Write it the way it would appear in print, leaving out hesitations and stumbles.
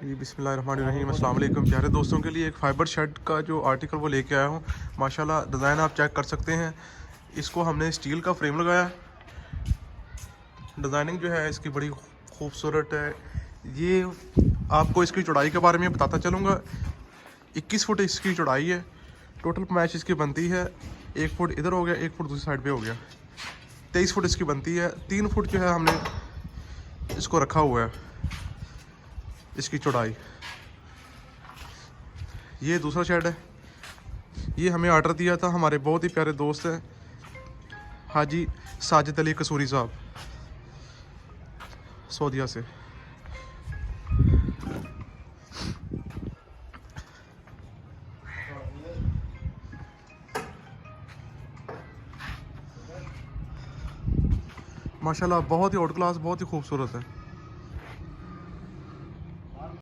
जी बिस्मिल्लाहिर्रहमानिर्रहीम, अस्सलाम वालेकुम। प्यारे दोस्तों के लिए एक फ़ाइबर शेड का जो आर्टिकल वो लेके आया हूँ। माशाल्लाह डिज़ाइन आप चेक कर सकते हैं। इसको हमने स्टील का फ्रेम लगाया। डिज़ाइनिंग जो है इसकी बड़ी खूबसूरत है। ये आपको इसकी चौड़ाई के बारे में बताता चलूँगा। 21 फुट इसकी चौड़ाई है। टोटल मैच इसकी बनती है 1 फुट इधर हो गया, 1 फुट दूसरी साइड पे हो गया, 23 फुट इसकी बनती है। 3 फुट जो है हमने इसको रखा हुआ है इसकी चौड़ाई। ये दूसरा शेड है। ये हमें ऑर्डर दिया था हमारे बहुत ही प्यारे दोस्त हैं हाजी साजिद अली कसूरी साहब, सऊदीया से। माशाल्लाह बहुत ही आउट क्लास, बहुत ही खूबसूरत है।